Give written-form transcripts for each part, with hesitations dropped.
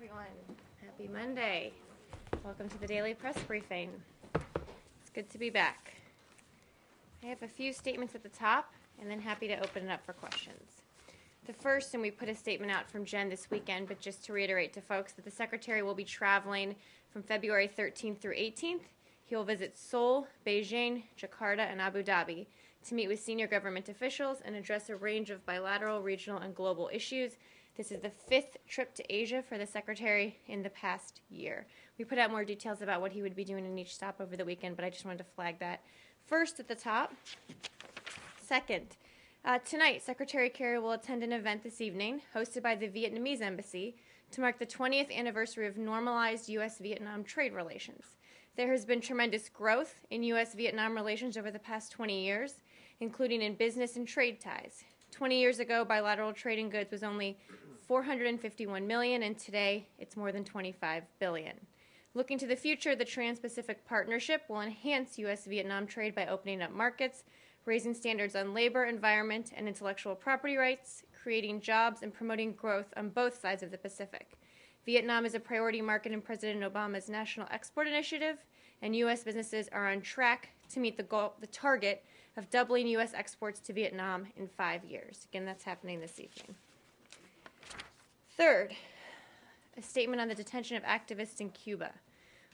everyone. Happy Monday. Welcome to the Daily Press Briefing. It's good to be back. I have a few statements at the top and then happy to open it up for questions. The first, and we put a statement out from Jen this weekend, but just to reiterate to folks that the Secretary will be traveling from February 13th through 18th. He will visit Seoul, Beijing, Jakarta, and Abu Dhabi to meet with senior government officials and address a range of bilateral, regional, and global issues. This is the fifth trip to Asia for the Secretary in the past year. We put out more details about what he would be doing in each stop over the weekend, but I just wanted to flag that first at the top. Second, tonight, Secretary Kerry will attend an event this evening hosted by the Vietnamese Embassy to mark the 20th anniversary of normalized U.S.-Vietnam trade relations. There has been tremendous growth in U.S.-Vietnam relations over the past 20 years, including in business and trade ties. 20 years ago, bilateral trade in goods was only $451 million, and today it's more than $25 billion. Looking to the future, the Trans-Pacific Partnership will enhance U.S.-Vietnam trade by opening up markets, raising standards on labor, environment, and intellectual property rights, creating jobs, and promoting growth on both sides of the Pacific. Vietnam is a priority market in President Obama's National Export Initiative, and U.S. businesses are on track to meet the target of doubling U.S. exports to Vietnam in 5 years. Again, that's happening this evening. Third, a statement on the detention of activists in Cuba.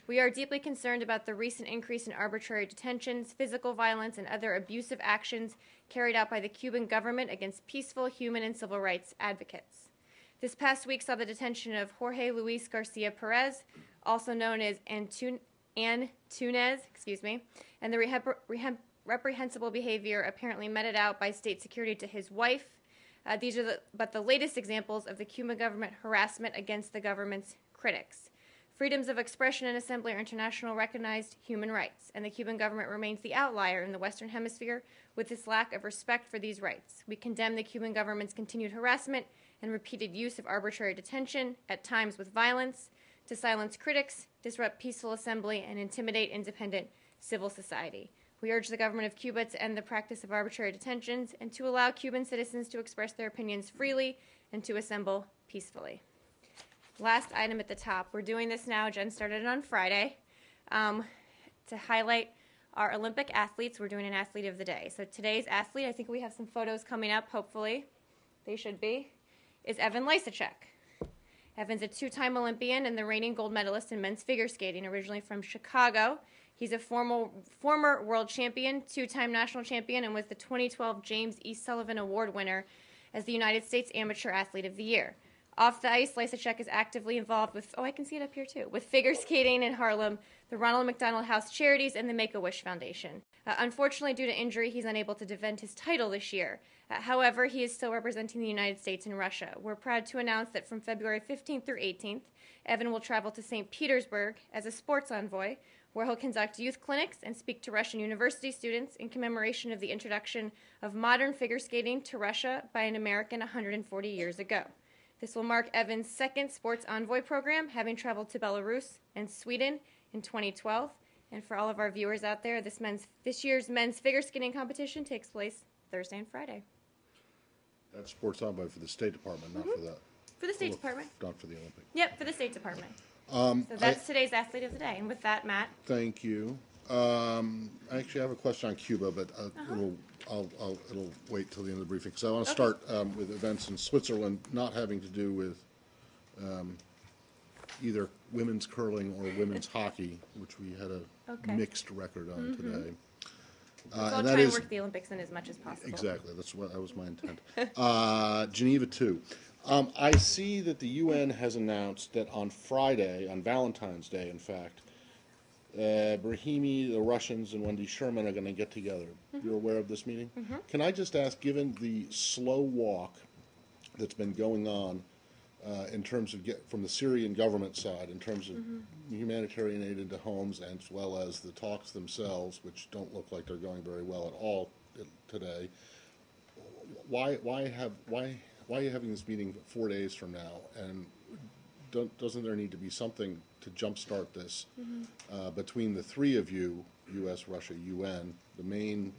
We are deeply concerned about the recent increase in arbitrary detentions, physical violence, and other abusive actions carried out by the Cuban government against peaceful human and civil rights advocates. This past week saw the detention of Jorge Luis Garcia Perez, also known as Antunes, and the reprehensible behavior apparently meted out by state security to his wife. These are but the latest examples of the Cuban government harassment against the government's critics. Freedoms of expression and assembly are international recognized human rights, and the Cuban government remains the outlier in the Western Hemisphere with this lack of respect for these rights. We condemn the Cuban government's continued harassment and repeated use of arbitrary detention, at times with violence, to silence critics, disrupt peaceful assembly, and intimidate independent civil society. We urge the government of Cuba to end the practice of arbitrary detentions and to allow Cuban citizens to express their opinions freely and to assemble peacefully. Last item at the top. We're doing this now. Jen started it on Friday to highlight our Olympic athletes. We're doing an athlete of the day. So today's athlete, I think we have some photos coming up, hopefully. They should be, is Evan Lysacek. Evan's a two-time Olympian and the reigning gold medalist in men's figure skating, originally from Chicago. He's a former world champion, two-time national champion, and was the 2012 James E. Sullivan Award winner as the United States Amateur Athlete of the Year. Off the ice, Lysacek is actively involved with, I can see it up here too, with figure skating in Harlem, the Ronald McDonald House Charities, and the Make-A-Wish Foundation. Unfortunately, due to injury, he's unable to defend his title this year. However, he is still representing the United States and Russia. We're proud to announce that from February 15th through 18th, Evan will travel to St. Petersburg as a sports envoy, where he'll conduct youth clinics and speak to Russian university students in commemoration of the introduction of modern figure skating to Russia by an American 140 years ago. This will mark Evan's second sports envoy program, having traveled to Belarus and Sweden in 2012. And for all of our viewers out there, this year's men's figure skating competition takes place Thursday and Friday. That's sports envoy for the State Department, not for that. For the State Department. Not for the Olympic. Yep, for the State Department. So that's today's athlete of the day. And with that, Matt. Thank you. I actually have a question on Cuba, but it'll wait till the end of the briefing. So I want to start with events in Switzerland not having to do with either women's curling or women's hockey, which we had a mixed record on today. I'll try and work the Olympics in as much as possible. Exactly. That was my intent. Geneva 2. I see that the UN has announced that on Friday, on Valentine's Day, in fact, Brahimi, the Russians, and Wendy Sherman are going to get together. You're aware of this meeting? Can I just ask, given the slow walk that's been going on in terms of from the Syrian government side, in terms of humanitarian aid into homes, as well as the talks themselves, which don't look like they're going very well at all today, why are you having this meeting 4 days from now? And doesn't there need to be something to jumpstart this between the three of you, U.S., Russia, UN, the main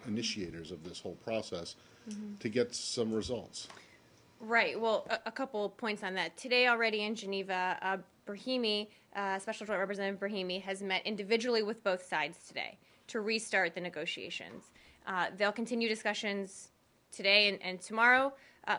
initiators of this whole process, to get some results? Right. Well, a couple points on that. Today, already in Geneva, Brahimi, Special Joint Representative Brahimi, has met individually with both sides today to restart the negotiations. They'll continue discussions today and tomorrow.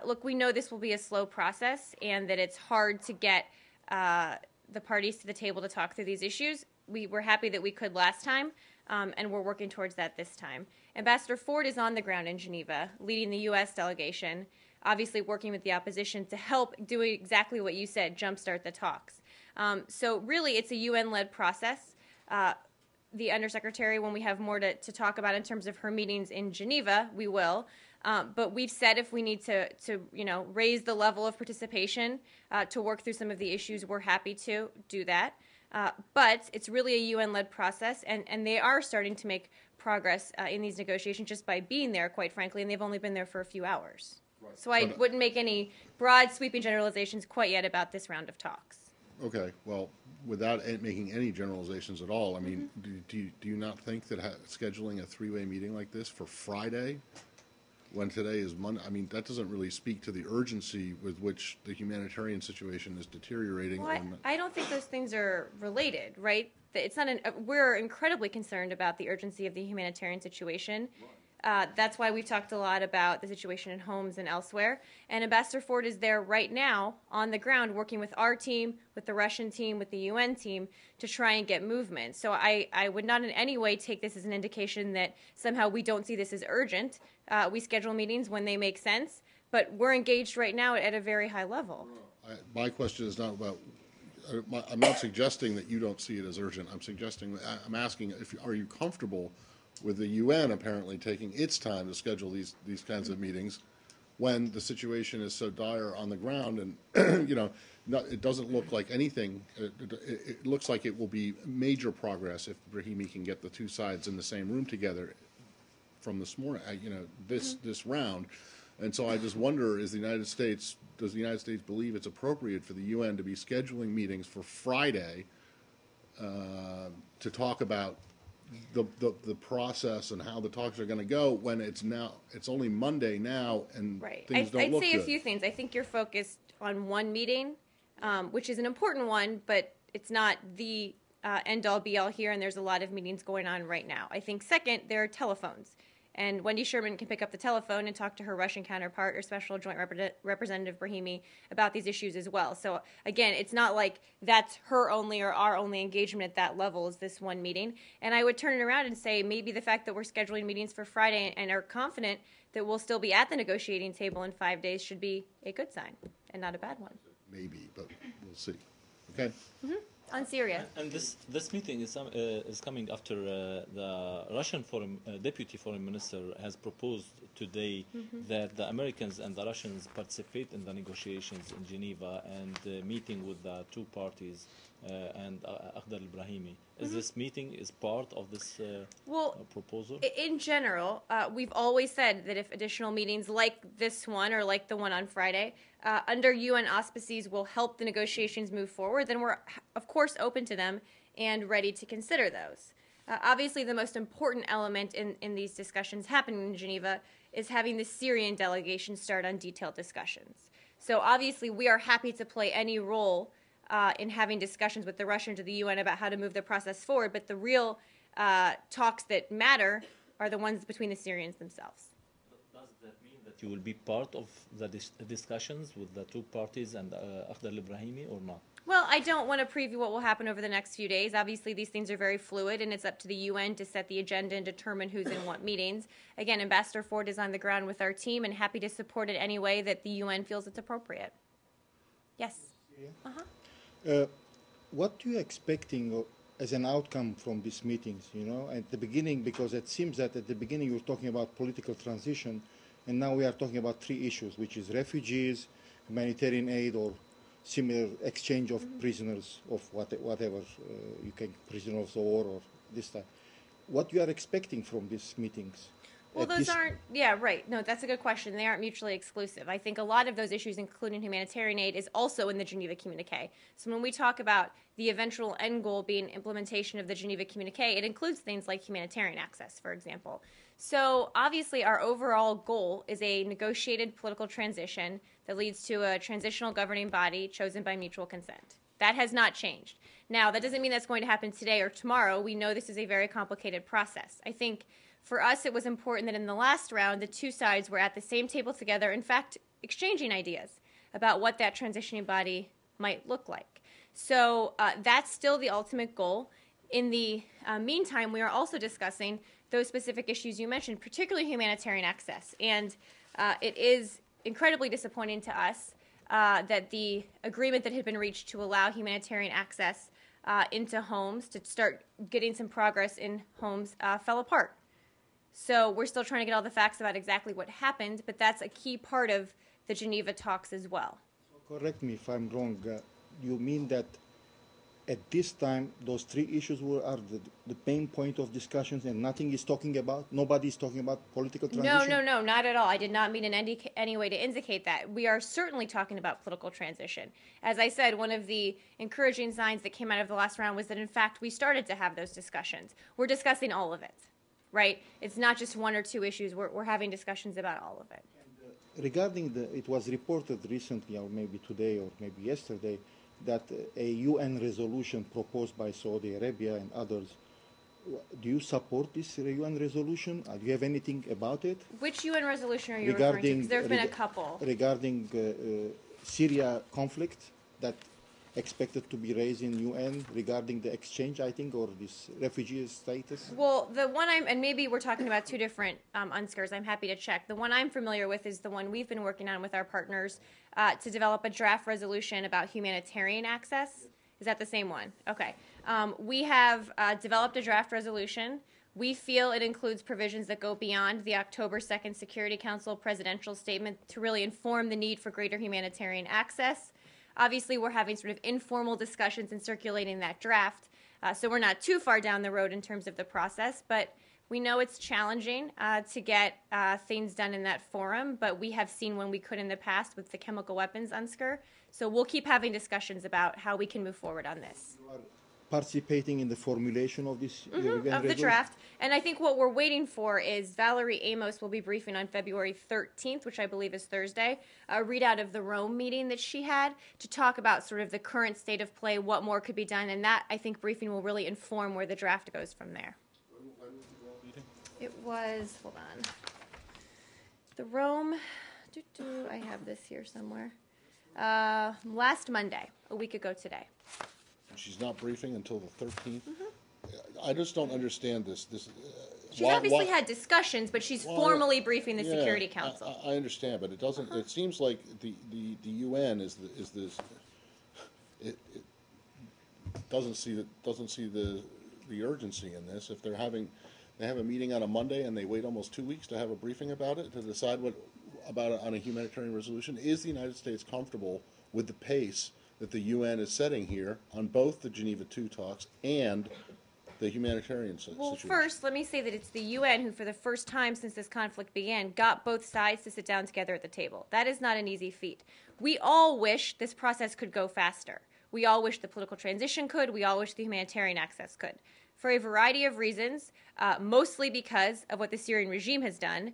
Look, we know this will be a slow process and that it's hard to get the parties to the table to talk through these issues. We were happy that we could last time, and we're working towards that this time. Ambassador Ford is on the ground in Geneva, leading the U.S. delegation, obviously working with the opposition to help do exactly what you said, jumpstart the talks. So really, it's a UN-led process. The Undersecretary, when we have more to talk about in terms of her meetings in Geneva, we will. But we've said if we need to raise the level of participation to work through some of the issues, we're happy to do that. But it's really a UN-led process, and they are starting to make progress in these negotiations just by being there, quite frankly, and they've only been there for a few hours. Right. So I wouldn't make any broad, sweeping generalizations quite yet about this round of talks. Okay, well, without making any generalizations at all, I mean, do you not think that scheduling a three-way meeting like this for Friday, when today is Monday, I mean, that doesn't really speak to the urgency with which the humanitarian situation is deteriorating. Well, I don't think those things are related, right? It's not. We're incredibly concerned about the urgency of the humanitarian situation. That's why we've talked a lot about the situation in Homs and elsewhere. And Ambassador Ford is there right now on the ground working with our team, with the Russian team, with the UN team to try and get movement. So I would not in any way take this as an indication that somehow we don't see this as urgent. We schedule meetings when they make sense, but we're engaged right now at a very high level. My question is not about, I'm not suggesting that you don't see it as urgent. I'm asking, are you comfortable with the UN apparently taking its time to schedule these kinds of meetings when the situation is so dire on the ground, and it doesn't look like anything. It looks like it will be major progress if Brahimi can get the two sides in the same room together from this morning, this round. And so I just wonder, does the United States believe it's appropriate for the UN to be scheduling meetings for Friday to talk about the process and how the talks are going to go when it's only Monday now and things don't look good? I'd say a few things. I think you're focused on one meeting, which is an important one, but it's not the end-all be-all here, and there's a lot of meetings going on right now. I think second, there are telephones. And Wendy Sherman can pick up the telephone and talk to her Russian counterpart or Special Joint Representative Brahimi about these issues as well. So, again, it's not like that's her only or our only engagement at that level is this one meeting. And I would turn it around and say maybe the fact that we're scheduling meetings for Friday and are confident that we'll still be at the negotiating table in 5 days should be a good sign and not a bad one. Maybe, but we'll see. Okay? Mm-hmm. On Syria. And this meeting is coming after the Russian deputy foreign minister has proposed today that the Americans and the Russians participate in the negotiations in Geneva and meeting with the two parties and Akhdar al-Brahimi. Is this meeting is part of this proposal? In general, we've always said that if additional meetings like this one or like the one on Friday under UN auspices will help the negotiations move forward, then we're, of course, open to them and ready to consider those. Obviously, the most important element in these discussions happening in Geneva is having the Syrian delegation start on detailed discussions. So obviously, we are happy to play any role in having discussions with the Russians or the UN about how to move the process forward, but the real talks that matter are the ones between the Syrians themselves. Does that mean that you will be part of the discussions with the two parties and Akhdar al-Brahimi or not? Well, I don't want to preview what will happen over the next few days. Obviously, these things are very fluid, and it's up to the UN to set the agenda and determine who's in what meetings. Again, Ambassador Ford is on the ground with our team and happy to support it any way that the UN feels it's appropriate. Yes? What are you expecting as an outcome from these meetings, at the beginning? Because it seems that at the beginning you were talking about political transition, and now we are talking about three issues, which is refugees, humanitarian aid, or similar exchange of prisoners of whatever you can, prisoners of war or this type. What you are expecting from these meetings? Well, those aren't, right. No, that's a good question. They aren't mutually exclusive. I think a lot of those issues, including humanitarian aid, is also in the Geneva Communiqué. So when we talk about the eventual end goal being implementation of the Geneva Communiqué, it includes things like humanitarian access, for example. So obviously our overall goal is a negotiated political transition that leads to a transitional governing body chosen by mutual consent. That has not changed. Now, that doesn't mean that's going to happen today or tomorrow. We know this is a very complicated process. I think for us it was important that in the last round the two sides were at the same table together, in fact, exchanging ideas about what that transitioning body might look like. So that's still the ultimate goal. In the meantime, we are also discussing those specific issues you mentioned, particularly humanitarian access. And it is incredibly disappointing to us that the agreement that had been reached to allow humanitarian access into homes, to start getting some progress in homes, fell apart. So we're still trying to get all the facts about exactly what happened, but that's a key part of the Geneva talks as well. Correct me if I'm wrong. You mean that at this time, those three issues are the main point of discussions, and nothing is talking about? Nobody is talking about political transition? No, not at all. I did not mean in any way to indicate that. We are certainly talking about political transition. As I said, one of the encouraging signs that came out of the last round was that, in fact, we started to have those discussions. We're discussing all of it, right? It's not just one or two issues. We're having discussions about all of it. Regarding it was reported recently, or maybe today, or maybe yesterday, that a UN resolution proposed by Saudi Arabia and others. Do you support this UN resolution? Do you have anything about it? Which UN resolution are you referring to? Because there have been a couple. Regarding Syria conflict that expected to be raised in UN regarding the exchange, I think, or this refugee status? Well, the one and maybe we're talking about two different UNSCRs. I'm happy to check. The one I'm familiar with is the one we've been working on with our partners to develop a draft resolution about humanitarian access. Is that the same one? Okay. We have developed a draft resolution. We feel it includes provisions that go beyond the October 2nd Security Council presidential statement to really inform the need for greater humanitarian access. Obviously, we're having sort of informal discussions and circulating that draft, so we're not too far down the road in terms of the process, but we know it's challenging to get things done in that forum, but we have seen when we could in the past with the chemical weapons UNSCR, so we'll keep having discussions about how we can move forward on this. You are participating in the formulation of this of the draft, and I think what we're waiting for is Valerie Amos will be briefing on February 13th, which I believe is Thursday, a readout of the Rome meeting that she had to talk about sort of the current state of play, what more could be done, and that, I think, briefing will really inform where the draft goes from there. It was, hold on, the Rome, I have this here somewhere, last Monday, a week ago today. She's not briefing until the 13th. I just don't understand this. She's obviously had discussions, but she's formally briefing the Security Council. I understand, but it doesn't. It seems like the UN is this. It doesn't see the urgency in this. If they have a meeting on a Monday and they wait almost 2 weeks to have a briefing about it to decide about it on a humanitarian resolution. Is the United States comfortable with the pace that the UN is setting here on both the Geneva II talks and the humanitarian situation? Well, first, let me say that it's the UN who, for the first time since this conflict began, got both sides to sit down together at the table. That is not an easy feat. We all wish this process could go faster. We all wish the political transition could. We all wish the humanitarian access could. For a variety of reasons, mostly because of what the Syrian regime has done,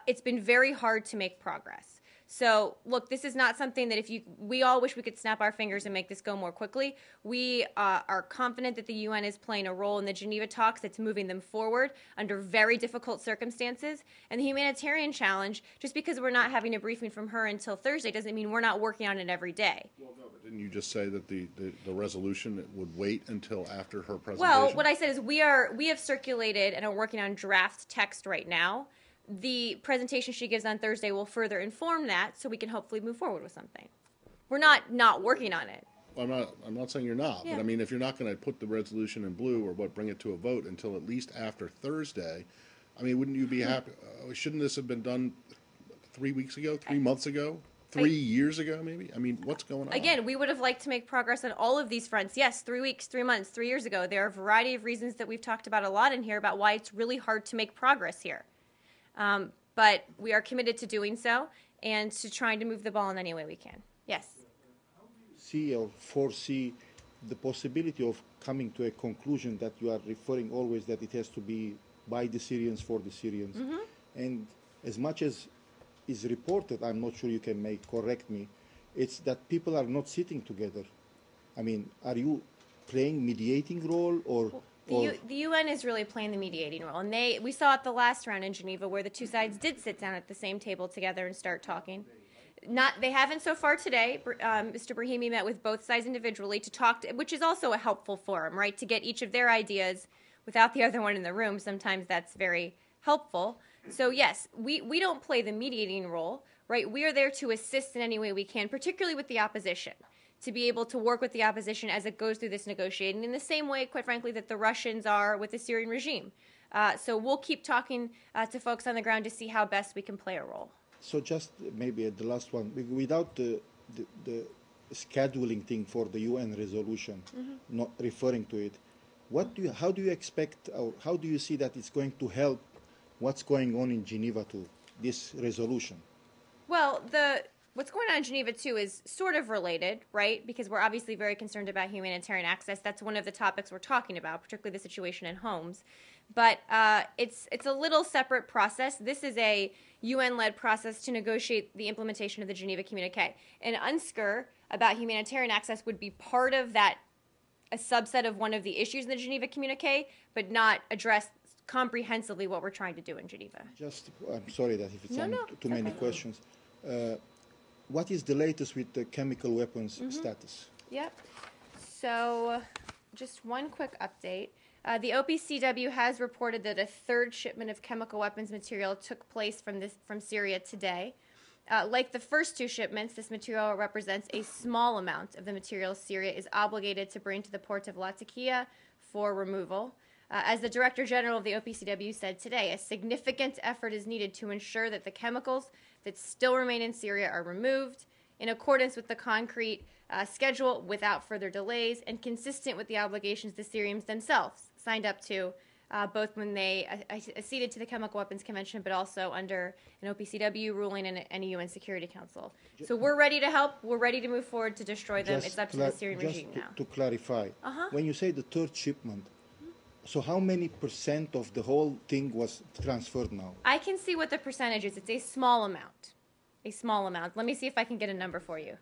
it's been very hard to make progress. So, look, this is not something that we all wish we could snap our fingers and make this go more quickly. We are confident that the UN is playing a role in the Geneva talks that's moving them forward under very difficult circumstances. And the humanitarian challenge, just because we're not having a briefing from her until Thursday doesn't mean we're not working on it every day. Well, no, but didn't you just say that the resolution would wait until after her presentation? Well, what I said is we have circulated and are working on draft text right now. The presentation she gives on Thursday will further inform that, so we can hopefully move forward with something. We're not working on it. I'm not saying you're not, Yeah. but I mean, if you're not going to put the resolution in blue or bring it to a vote until at least after Thursday, I mean, wouldn't you be happy? Shouldn't this have been done 3 weeks ago, 3 months ago, 3 years ago, maybe? I mean, what's going on? Again, we would have liked to make progress on all of these fronts. Yes, 3 weeks, 3 months, 3 years ago. There are a variety of reasons that we've talked about a lot in here about why it's really hard to make progress here. But we are committed to doing so and to trying to move the ball in any way we can. Yes? How do you see or foresee the possibility of coming to a conclusion that you are referring always that it has to be by the Syrians for the Syrians. And as much as is reported, I'm not sure you can correct me, it's that people are not sitting together. I mean, are you playing mediating role or... The UN is really playing the mediating role, and we saw it the last round in Geneva where the two sides did sit down at the same table together and start talking. They haven't so far today. Mr. Brahimi met with both sides individually to talk, which is also a helpful forum, right? To get each of their ideas without the other one in the room. Sometimes that's very helpful. So yes, we don't play the mediating role, right? We are there to assist in any way we can, particularly with the opposition, to be able to work with the opposition as it goes through this negotiating in the same way, quite frankly, that the Russians are with the Syrian regime. So we'll keep talking to folks on the ground to see how best we can play a role. So just maybe at the last one, without the scheduling thing for the UN resolution, not referring to it, how do you expect, or how do you see that it's going to help what's going on in Geneva to this resolution? Well, what's going on in Geneva, too, is sort of related, right? Because we're obviously very concerned about humanitarian access. That's one of the topics we're talking about, particularly the situation in homes. But it's a little separate process. This is a UN-led process to negotiate the implementation of the Geneva Communique. And UNSCR about humanitarian access would be part of that, a subset of one of the issues in the Geneva Communique, but not address comprehensively what we're trying to do in Geneva. I'm sorry that if it's too many questions. What is the latest with the chemical weapons status? Yep. So just one quick update. The OPCW has reported that a third shipment of chemical weapons material took place from Syria today. Like the first two shipments, this material represents a small amount of the material Syria is obligated to bring to the port of Latakia for removal. As the Director General of the OPCW said today, a significant effort is needed to ensure that the chemicals that still remain in Syria are removed in accordance with the concrete schedule without further delays and consistent with the obligations the Syrians themselves signed up to, both when they acceded to the Chemical Weapons Convention, but also under an OPCW ruling and a UN Security Council. So we're ready to help. We're ready to move forward to destroy them. It's up to the Syrian regime now. To clarify, when you say the third shipment, so how many % of the whole thing was transferred now? I can see what the percentage is. It's a small amount. A small amount. Let me see if I can get a number for you.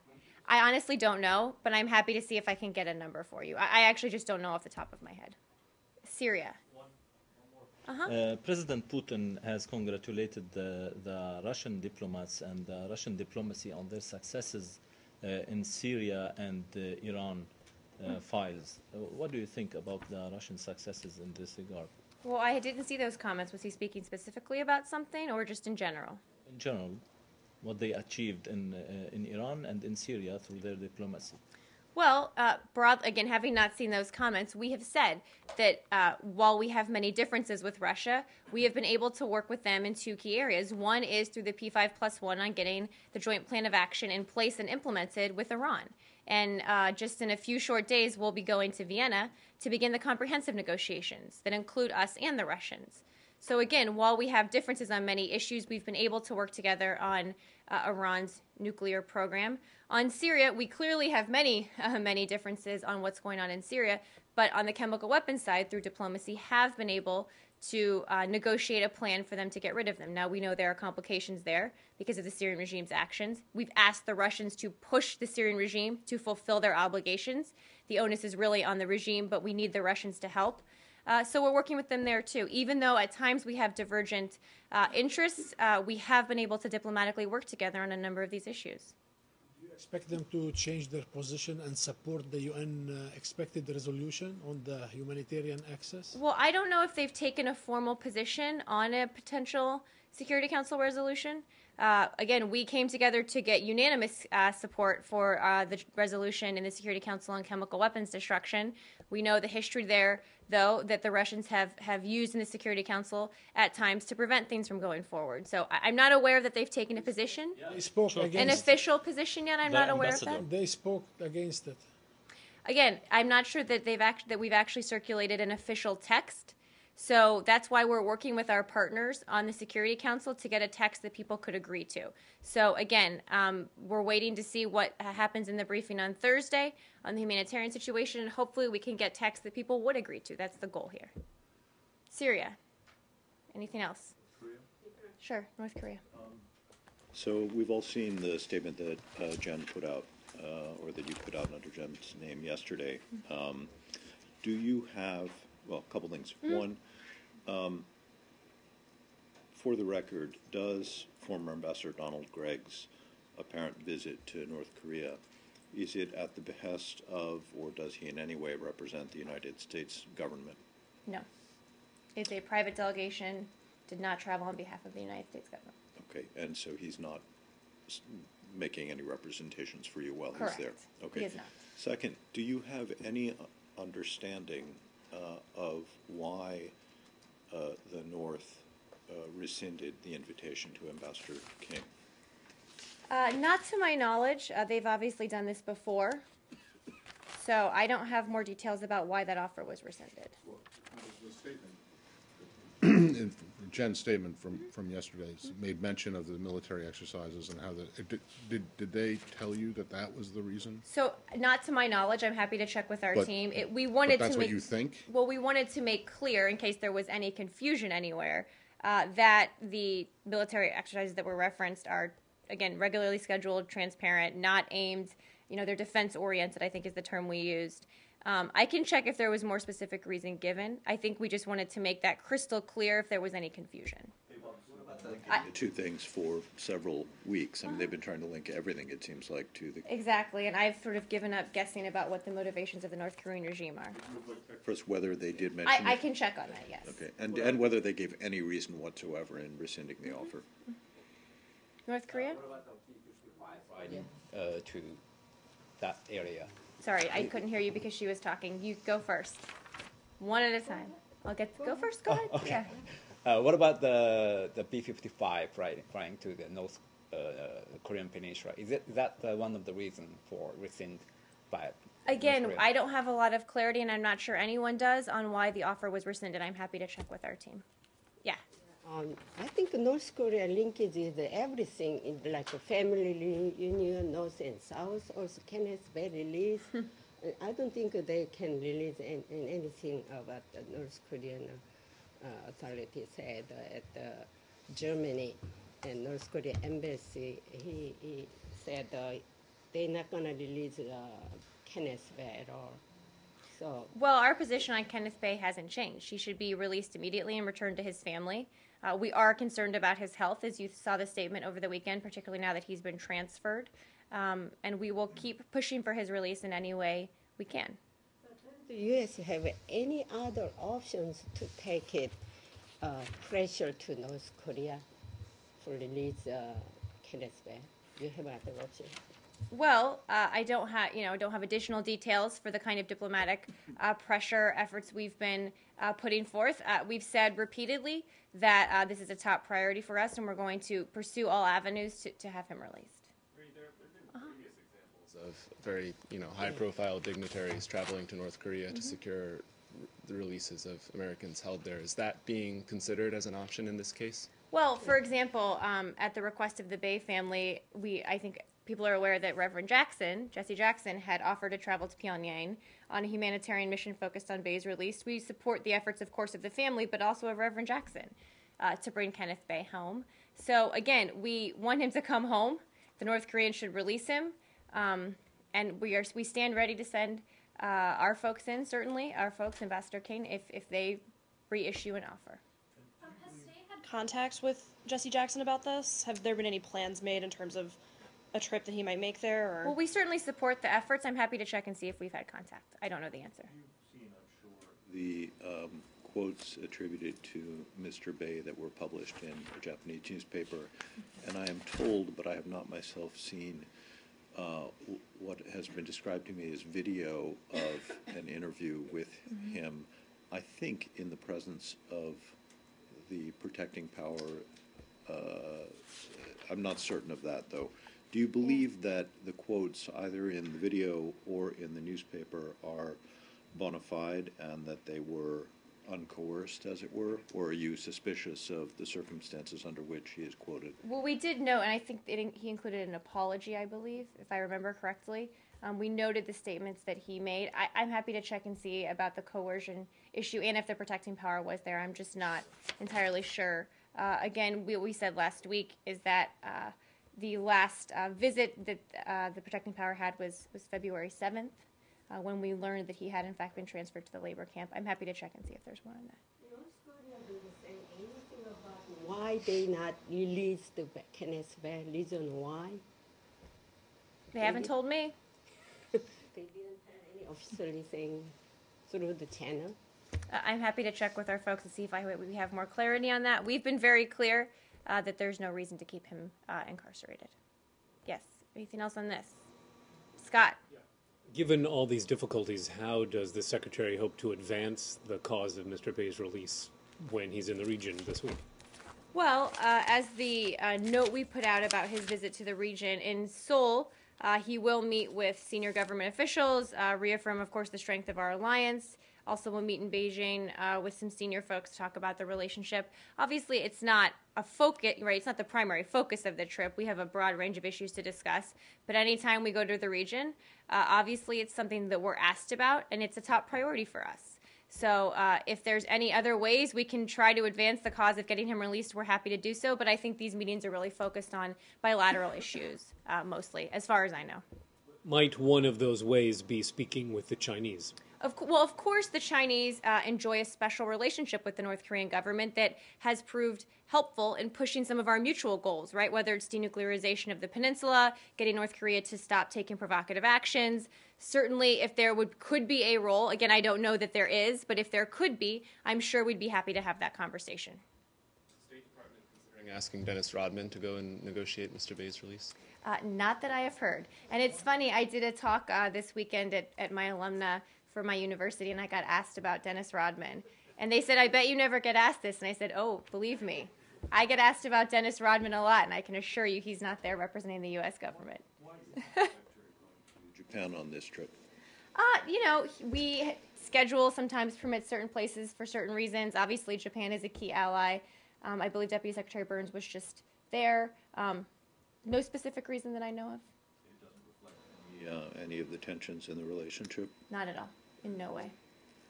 I honestly don't know, but I'm happy to see if I can get a number for you. I actually just don't know off the top of my head. Syria. President Putin has congratulated the Russian diplomats and the Russian diplomacy on their successes in Syria and Iran files. What do you think about the Russian successes in this regard? Well, I didn't see those comments. Was he speaking specifically about something or just in general? In general, what they achieved in Iran and in Syria through their diplomacy. Well, again, having not seen those comments, we have said that while we have many differences with Russia, we have been able to work with them in two key areas. One is through the P5+1 on getting the joint plan of action in place and implemented with Iran. And just in a few short days, we'll be going to Vienna to begin the comprehensive negotiations that include us and the Russians. So again, while we have differences on many issues, we've been able to work together on Iran's nuclear program. On Syria, we clearly have many differences on what's going on in Syria, but on the chemical weapons side, through diplomacy, have been able to negotiate a plan for them to get rid of them. Now, we know there are complications there because of the Syrian regime's actions. We've asked the Russians to push the Syrian regime to fulfill their obligations. The onus is really on the regime, but we need the Russians to help. So we're working with them there, too. Even though at times we have divergent interests, we have been able to diplomatically work together on a number of these issues. Do you expect them to change their position and support the UN expected resolution on the humanitarian access? Well, I don't know if they've taken a formal position on a potential Security Council resolution. Again, we came together to get unanimous support for the resolution in the Security Council on chemical weapons destruction. We know the history there, though, that the Russians have used in the Security Council at times to prevent things from going forward. So I'm not aware that they've taken a position. They spoke an official position yet. I'm not aware of that. They spoke against it. Again, I'm not sure that we've actually circulated an official text. So that's why we're working with our partners on the Security Council to get a text that people could agree to. So again, we're waiting to see what happens in the briefing on Thursday on the humanitarian situation, and hopefully we can get text that people would agree to. That's the goal here. Syria. Anything else? Sure, North Korea. So we've all seen the statement that Jen put out, or that you put out under Jen's name yesterday. Do you have, well, a couple things. One, for the record, does former Ambassador Donald Gregg's apparent visit to North Korea, is it at the behest of, or does he in any way represent the United States government? No. It's a private delegation, did not travel on behalf of the United States government. Okay, and so he's not making any representations for you while Correct. he's there? Okay. He is not. Second, do you have any understanding of why the North rescinded the invitation to Ambassador King? Not to my knowledge. They've obviously done this before. So I don't have more details about why that offer was rescinded. Well, the statement, in Jen's statement from yesterday made mention of the military exercises and how did they tell you that that was the reason? So not to my knowledge. I'm happy to check with our But- team. We wanted But that's to what make you think? Well, we wanted to make clear, in case there was any confusion anywhere, that the military exercises that were referenced are, again, regularly scheduled, transparent, not aimed, they're defense-oriented, I think is the term we used. I can check if there was more specific reason given. I think we just wanted to make that crystal clear if there was any confusion. The two things for several weeks. I mean, they've been trying to link everything, it seems like, to the... Exactly, and I've sort of given up guessing about what the motivations of the North Korean regime are. First, whether they did mention... I can check on that, yes. Okay, and whether they gave any reason whatsoever in rescinding the offer. North Korea? To that area. Sorry, I couldn't hear you because she was talking. You go first. One at a time. Go first, go ahead. Okay. Yeah. What about the B-55 flying to the North Korean peninsula? Is that one of the reasons for rescind by Again, North Korea? I don't have a lot of clarity, and I'm not sure anyone does, on why the offer was rescinded. I'm happy to check with our team. Yeah. I think North Korea linkage is everything, like a family reunion, North and South, also Kenneth Bay release. I don't think they can release anything about the North Korean authorities said at Germany and North Korea embassy. He said they're not going to release Kenneth Bay at all. So, Well, our position on Kenneth Bay hasn't changed. He should be released immediately and returned to his family. We are concerned about his health, as you saw the statement over the weekend, particularly now that he's been transferred. And we will keep pushing for his release in any way we can. the U.S. have any other options to take it pressure to North Korea for release Kenneth Bay? Do you have other options? Well, I don't have additional details for the kind of diplomatic pressure efforts we've been putting forth. We've said repeatedly that this is a top priority for us, and we're going to pursue all avenues to have him released. Of very, high-profile dignitaries traveling to North Korea to secure the releases of Americans held there. Is that being considered as an option in this case? Well, for example, at the request of the Bay family, I think people are aware that Reverend Jesse Jackson, had offered to travel to Pyongyang on a humanitarian mission focused on Bay's release. We support the efforts, of course, of the family, but also of Reverend Jackson to bring Kenneth Bay home. So, again, we want him to come home. The North Koreans should release him. And we stand ready to send our folks in, certainly, our folks, Ambassador King, if they reissue an offer. Has State had contact with Jesse Jackson about this? Have there been any plans made in terms of a trip that he might make there? Or? Well, we certainly support the efforts. I'm happy to check and see if we've had contact. I don't know the answer. The quotes attributed to Mr. Bay that were published in a Japanese newspaper, and I am told, but I have not myself seen, what has been described to me as video of an interview with him, I think in the presence of the protecting power. I'm not certain of that, though. Do you believe that the quotes, either in the video or in the newspaper, are bona fide and that they were uncoerced, as it were? Or are you suspicious of the circumstances under which he is quoted? Well, we did note, and I think he included an apology, I believe, if I remember correctly, We noted the statements that he made. I'm happy to check and see about the coercion issue and if the protecting power was there. I'm just not entirely sure. Again, what we said last week is that the last visit that the protecting power had was February 7th, when we learned that he had in fact been transferred to the labor camp. I'm happy to check and see if there's more on that. North Korea didn't say anything about why they not release the Kenneth Bear. Reason why? They haven't told me. They didn't have any officially saying through the channel. I'm happy to check with our folks to see if we have more clarity on that. We've been very clear that there's no reason to keep him incarcerated. Yes. Anything else on this? Scott. Given all these difficulties, how does the Secretary hope to advance the cause of Mr. Bay's release when he's in the region this week? Well, as the note we put out about his visit to the region in Seoul, he will meet with senior government officials, reaffirm, of course, the strength of our alliance. Also, we'll meet in Beijing with some senior folks to talk about the relationship. Obviously, it's not a focus, right? It's not the primary focus of the trip. We have a broad range of issues to discuss. But anytime we go to the region, obviously, it's something that we're asked about, and it's a top priority for us. So if there's any other ways we can try to advance the cause of getting him released, we're happy to do so. But I think these meetings are really focused on bilateral issues, mostly, as far as I know. Might one of those ways be speaking with the Chinese? Of course, the Chinese enjoy a special relationship with the North Korean government that has proved helpful in pushing some of our mutual goals, right? Whether it's denuclearization of the peninsula, getting North Korea to stop taking provocative actions. Certainly, if there could be a role, again, I don't know that there is, but if there could be, I'm sure we'd be happy to have that conversation. State Department considering asking Dennis Rodman to go and negotiate Mr. Bay's release? Not that I have heard. And it's funny, I did a talk this weekend at my alumna for my university, and I got asked about Dennis Rodman. And they said, I bet you never get asked this. And I said, oh, believe me, I get asked about Dennis Rodman a lot, and I can assure you he's not there representing the U.S. government. Why is the Secretary going to Japan on this trip? We schedule sometimes permit certain places for certain reasons. Obviously, Japan is a key ally. I believe Deputy Secretary Burns was just there. No specific reason that I know of. It doesn't reflect any of the tensions in the relationship? Not at all. In no way.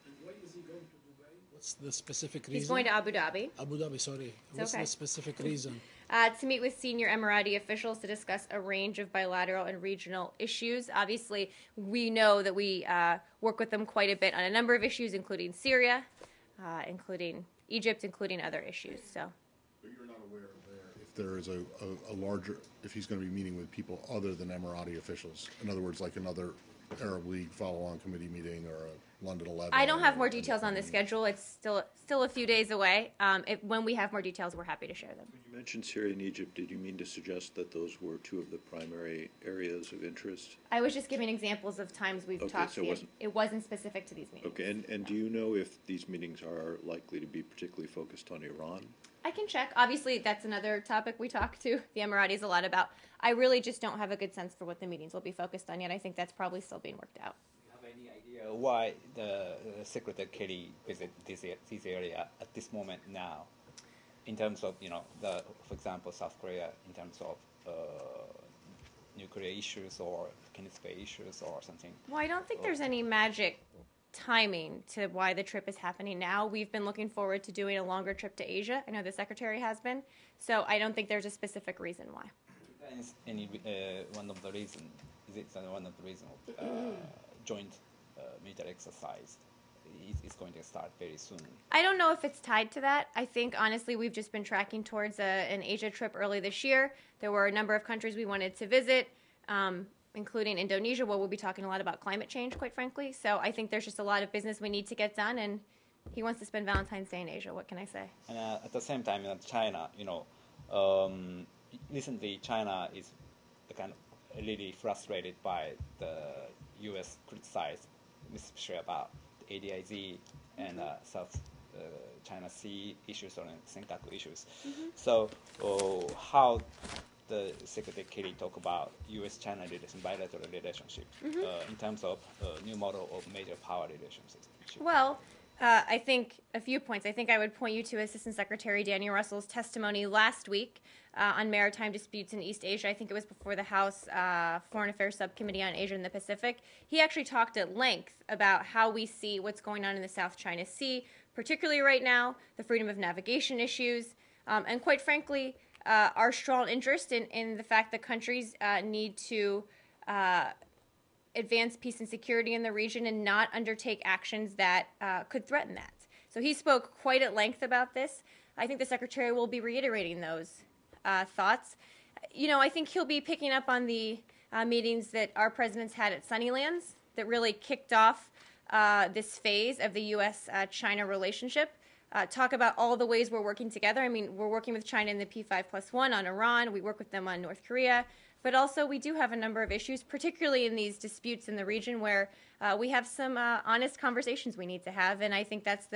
And why is he going to Dubai? What's the specific reason? He's going to Abu Dhabi. Abu Dhabi, sorry. What's the specific reason? To meet with senior Emirati officials to discuss a range of bilateral and regional issues. Obviously, we know that we work with them quite a bit on a number of issues, including Syria, including Egypt, including other issues. So. But you're not aware if there is a larger, if he's going to be meeting with people other than Emirati officials. In other words, like another Arab League follow-on committee meeting or a London 11. I don't have more details on the schedule. It's still a few days away. When we have more details, we're happy to share them. When you mentioned Syria and Egypt, did you mean to suggest that those were two of the primary areas of interest? I was just giving examples of times we've talked. So it wasn't specific to these meetings. Okay, and do you know if these meetings are likely to be particularly focused on Iran? I can check. Obviously, that's another topic we talk to the Emiratis a lot about. I really just don't have a good sense for what the meetings will be focused on yet. I think that's probably still being worked out. Do you have any idea why the Secretary Kerry visit this area at this moment now, in terms of, for example, South Korea, in terms of nuclear issues or Kenneth Bay issues or something? Well, I don't think there's any magic timing to why the trip is happening now. We've been looking forward to doing a longer trip to Asia. I know the Secretary has been. So I don't think there's a specific reason why. Is any one of the reasons? Is it one of the reasons joint military exercise is going to start very soon? I don't know if it's tied to that. I think, honestly, we've just been tracking towards an Asia trip early this year. There were a number of countries we wanted to visit, including Indonesia, where we'll be talking a lot about climate change, quite frankly. So I think there's just a lot of business we need to get done, and he wants to spend Valentine's Day in Asia. What can I say? And at the same time, China, recently China is kind of really frustrated by the U.S. criticized, especially about the ADIZ and South China Sea issues or Senkaku issues. Mm-hmm. So how the Secretary Kerry talk about U.S.-China bilateral relationship in terms of new model of major power relationship? Well, I think a few points. I think I would point you to Assistant Secretary Danny Russell's testimony last week on maritime disputes in East Asia. I think it was before the House Foreign Affairs Subcommittee on Asia and the Pacific. He actually talked at length about how we see what's going on in the South China Sea, particularly right now, the freedom of navigation issues, and quite frankly, our strong interest in the fact that countries need to advance peace and security in the region and not undertake actions that could threaten that. So he spoke quite at length about this. I think the Secretary will be reiterating those thoughts. You know, I think he'll be picking up on the meetings that our presidents had at Sunnylands that really kicked off this phase of the U.S.-China relationship. Talk about all the ways we're working together. I mean, we're working with China in the P5+1 on Iran. We work with them on North Korea. But also, we do have a number of issues, particularly in these disputes in the region, where we have some honest conversations we need to have. And I think that's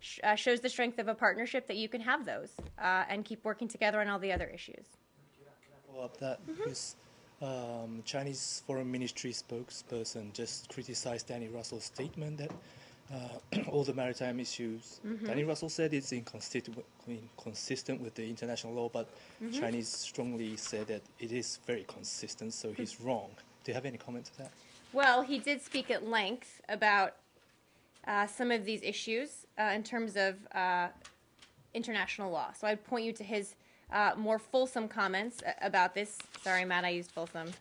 shows the strength of a partnership that you can have those and keep working together on all the other issues. Follow up that because Chinese Foreign Ministry spokesperson just criticized Danny Russell's statement that all the maritime issues. Danny Russell said it's inconsistent with the international law, but Chinese strongly said that it is very consistent, so he's wrong. Do you have any comment to that? Well, he did speak at length about some of these issues in terms of international law. So I'd point you to his more fulsome comments about this. Sorry, Matt, I used fulsome.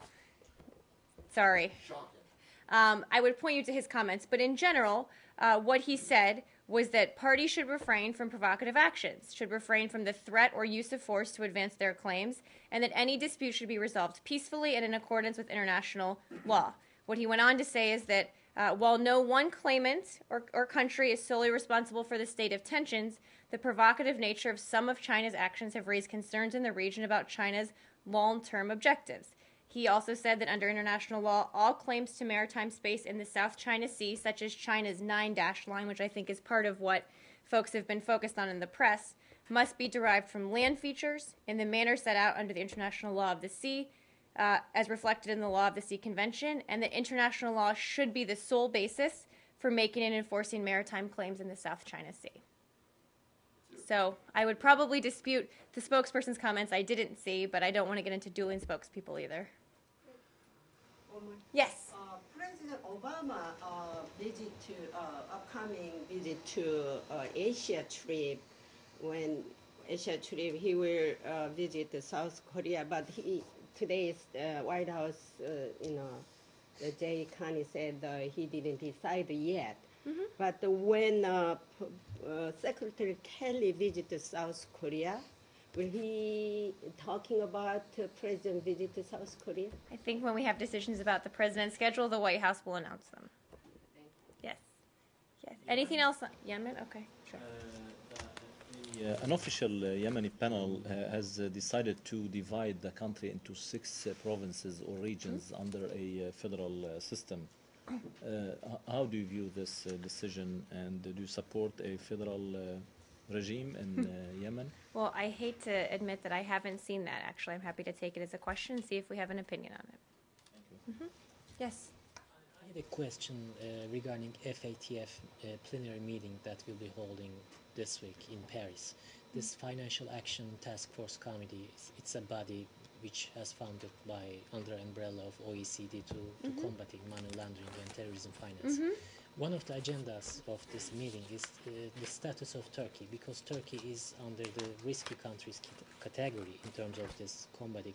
Sorry. Shocking. I would point you to his comments, but in general, what he said was that parties should refrain from provocative actions, should refrain from the threat or use of force to advance their claims, and that any dispute should be resolved peacefully and in accordance with international law. What he went on to say is that while no one claimant or country is solely responsible for the state of tensions, the provocative nature of some of China's actions have raised concerns in the region about China's long-term objectives. He also said that under international law, all claims to maritime space in the South China Sea, such as China's 9-dash line, which I think is part of what folks have been focused on in the press, must be derived from land features in the manner set out under the International Law of the Sea, as reflected in the Law of the Sea Convention, and that international law should be the sole basis for making and enforcing maritime claims in the South China Sea. So I would probably dispute the spokesperson's comments I didn't see, but I don't want to get into dueling spokespeople either. Yes. President Obama upcoming visit to Asia trip. When Asia trip, he will visit South Korea. But today's White House, Jay Carney said he didn't decide yet. But when Secretary Kelly visited South Korea, will he talking about President visit to South Korea? I think when we have decisions about the president's schedule, the White House will announce them. Yes. Yes. Anything else? Yemen? Okay. Sure. An official Yemeni panel has decided to divide the country into 6 provinces or regions under a federal system. How do you view this decision, and do you support a federal regime in Yemen? Well, I hate to admit that I haven't seen that, actually. I'm happy to take it as a question and see if we have an opinion on it. Thank you. Yes? I had a question regarding FATF plenary meeting that we'll be holding this week in Paris. This Financial Action Task Force Committee, it's a body which has founded under umbrella of OECD to combating money laundering and terrorism finance. One of the agendas of this meeting is the status of Turkey, because Turkey is under the risky countries category in terms of this combating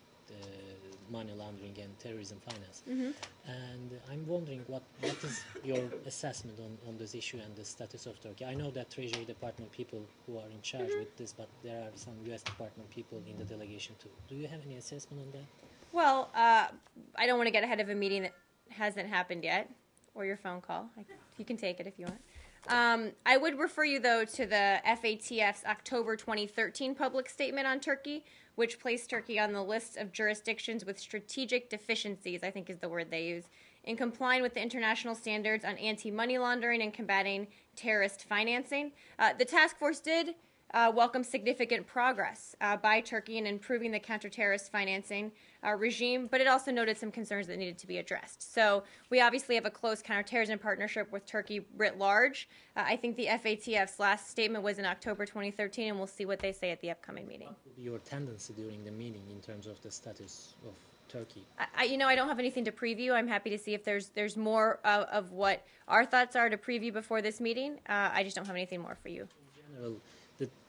money laundering and terrorism finance. And I'm wondering what is your assessment on this issue and the status of Turkey? I know that Treasury Department people who are in charge with this, but there are some U.S. Department people in the delegation too. Do you have any assessment on that? Well, I don't want to get ahead of a meeting that hasn't happened yet, or your phone call. You can take it if you want. I would refer you, though, to the FATF's October 2013 public statement on Turkey, which placed Turkey on the list of jurisdictions with strategic deficiencies, I think is the word they use, in complying with the international standards on anti-money laundering and combating terrorist financing. The task force did welcomed significant progress by Turkey in improving the counter-terrorist financing regime, but it also noted some concerns that needed to be addressed. So we obviously have a close counterterrorism partnership with Turkey writ large. I think the FATF's last statement was in October 2013, and we'll see what they say at the upcoming meeting. What would be your tendency during the meeting in terms of the status of Turkey? I don't have anything to preview. I'm happy to see if there's more of what our thoughts are to preview before this meeting. I just don't have anything more for you. In general,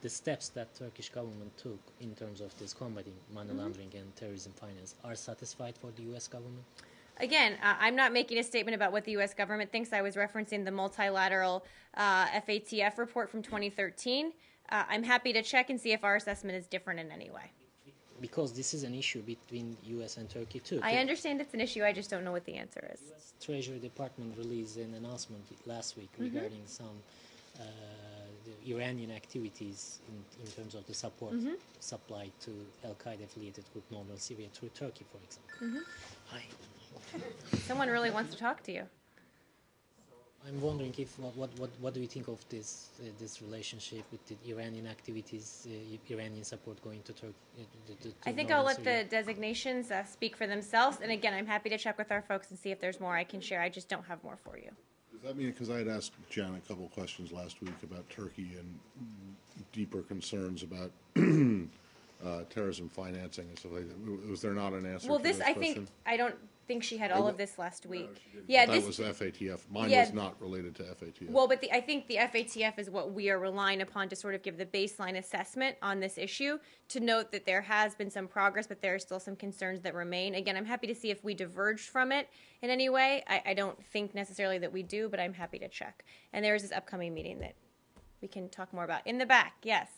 the steps that Turkish government took in terms of this combating money laundering and terrorism finance are satisfied for the U.S. government? Again, I'm not making a statement about what the U.S. government thinks. I was referencing the multilateral FATF report from 2013. I'm happy to check and see if our assessment is different in any way. Because this is an issue between U.S. and Turkey too. I understand it's an issue. I just don't know what the answer is. U.S. Treasury Department released an announcement last week regarding some the Iranian activities in terms of the support supplied to Al-Qaeda affiliated group Northern Syria through Turkey, for example. Someone really wants to talk to you. I'm wondering if what do you think of this relationship with the Iranian activities, Iranian support going to Turkey? I think I'll let the designations speak for themselves. And again, I'm happy to check with our folks and see if there's more I can share. I just don't have more for you. Does that mean, because I had asked Jan a couple of questions last week about Turkey and deeper concerns about terrorism financing and stuff like that, was there not an answer well, for this, I question? I don't think she had all of this last week. Yeah, that was FATF. Mine was not related to FATF. Well, but I think the FATF is what we are relying upon to sort of give the baseline assessment on this issue, to note that there has been some progress, but there are still some concerns that remain. Again, I'm happy to see if we diverged from it in any way. I don't think necessarily that we do, but I'm happy to check. And there is this upcoming meeting that we can talk more about. In the back, yes.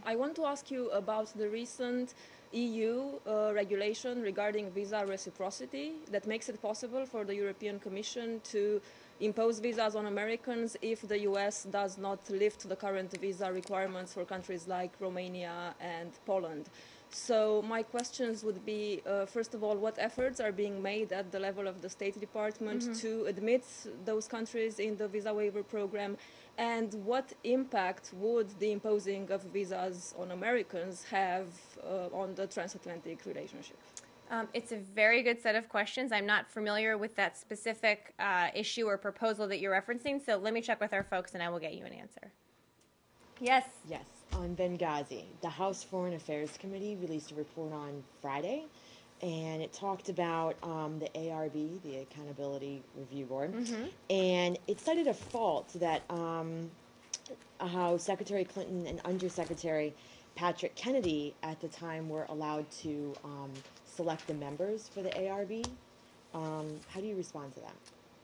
I want to ask you about the recent EU regulation regarding visa reciprocity that makes it possible for the European Commission to impose visas on Americans if the US does not lift the current visa requirements for countries like Romania and Poland. So my questions would be, first of all, what efforts are being made at the level of the State Department to admit those countries in the visa waiver program? And what impact would the imposing of visas on Americans have on the transatlantic relationship? It's a very good set of questions. I'm not familiar with that specific issue or proposal that you're referencing, so let me check with our folks and I will get you an answer. Yes? Yes. On Benghazi, the House Foreign Affairs Committee released a report on Friday, and it talked about the ARB, the Accountability Review Board, and it cited a fault that how Secretary Clinton and Undersecretary Patrick Kennedy at the time were allowed to select the members for the ARB. How do you respond to that?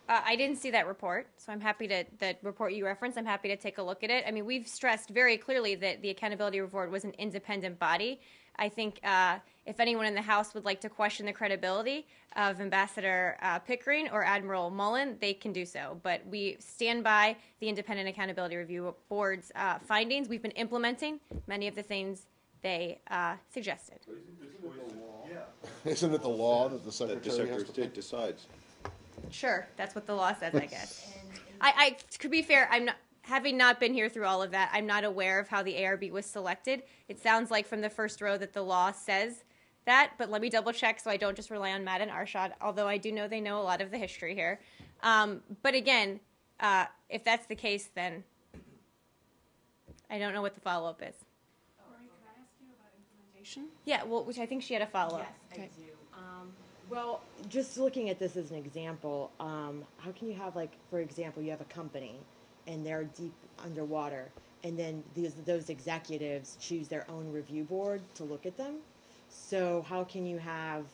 I didn't see that report, so I'm happy to, the report you referenced, I'm happy to take a look at it. I mean, we've stressed very clearly that the Accountability Board was an independent body. I think if anyone in the House would like to question the credibility of Ambassador Pickering or Admiral Mullen, they can do so. But we stand by the Independent Accountability Review Board's findings. We've been implementing many of the things they suggested. Isn't it the law that the Secretary of State decides? Sure, that's what the law says, I guess. I to be fair, I'm not, having not been here through all of that, I'm not aware of how the ARB was selected. It sounds like from the first row that the law says that, but let me double check so I don't just rely on Matt and Arshad, although I do know they know a lot of the history here. But again, if that's the case, then I don't know what the follow-up is. Cory, can I ask you about implementation? Yeah, well, which I think she had a follow-up. Yes, I do. Well, just looking at this as an example, how can you have, like, for example, you have a company and they're deep underwater, and then those executives choose their own review board to look at them? So how can you have...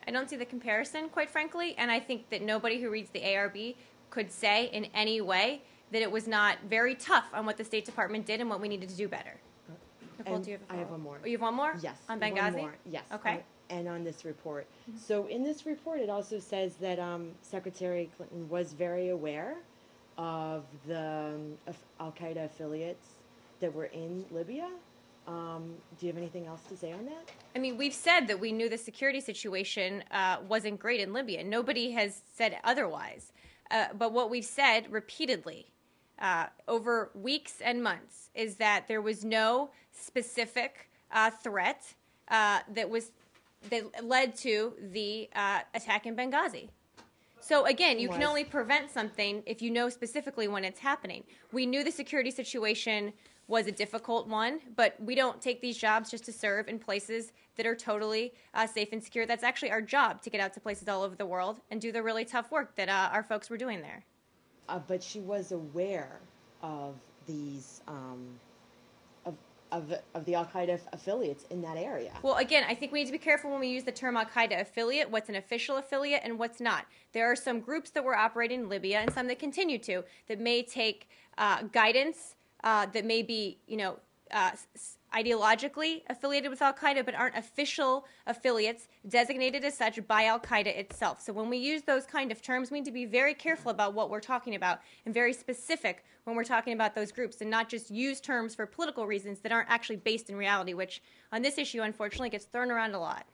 I don't see the comparison, quite frankly, and I think that nobody who reads the ARB could say in any way that it was not very tough on what the State Department did and what we needed to do better. Nicole, do you have a follow-up? I have one more. Oh, you have one more? Yes. On Benghazi? One more. Yes. Okay. And on this report. So in this report, it also says that Secretary Clinton was very aware of the Al-Qaeda affiliates that were in Libya. Do you have anything else to say on that? I mean, we've said that we knew the security situation wasn't great in Libya. Nobody has said otherwise. But what we've said repeatedly over weeks and months is that there was no specific threat that led to the attack in Benghazi. So again, you can only prevent something if you know specifically when it's happening. We knew the security situation was a difficult one, but we don't take these jobs just to serve in places that are totally safe and secure. That's actually our job, to get out to places all over the world and do the really tough work that our folks were doing there. But she was aware of these of the Al-Qaeda affiliates in that area. Well, again, I think we need to be careful when we use the term Al-Qaeda affiliate, what's an official affiliate and what's not. There are some groups that were operating in Libya and some that continue to, that may take guidance, that may be, ideologically affiliated with Al-Qaeda, but aren't official affiliates designated as such by Al-Qaeda itself. So when we use those kind of terms, we need to be very careful about what we're talking about and very specific when we're talking about those groups, and not just use terms for political reasons that aren't actually based in reality, which on this issue, unfortunately, gets thrown around a lot.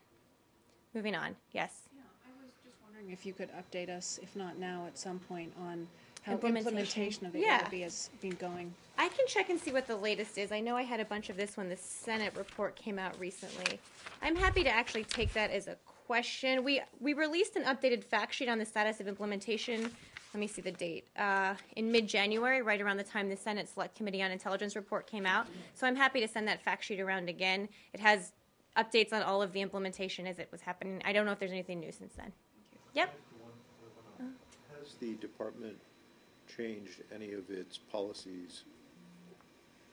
Moving on. Yes? Yeah, I was just wondering if you could update us, if not now, at some point, on how implementation of the ARB has been going. I can check and see what the latest is. I know I had a bunch of this when the Senate report came out recently. I'm happy to actually take that as a question. We released an updated fact sheet on the status of implementation. Let me see the date. In mid-January, right around the time the Senate Select Committee on Intelligence report came out. So I'm happy to send that fact sheet around again. It has updates on all of the implementation as it was happening. I don't know if there's anything new since then. Yep. Has the department changed any of its policies,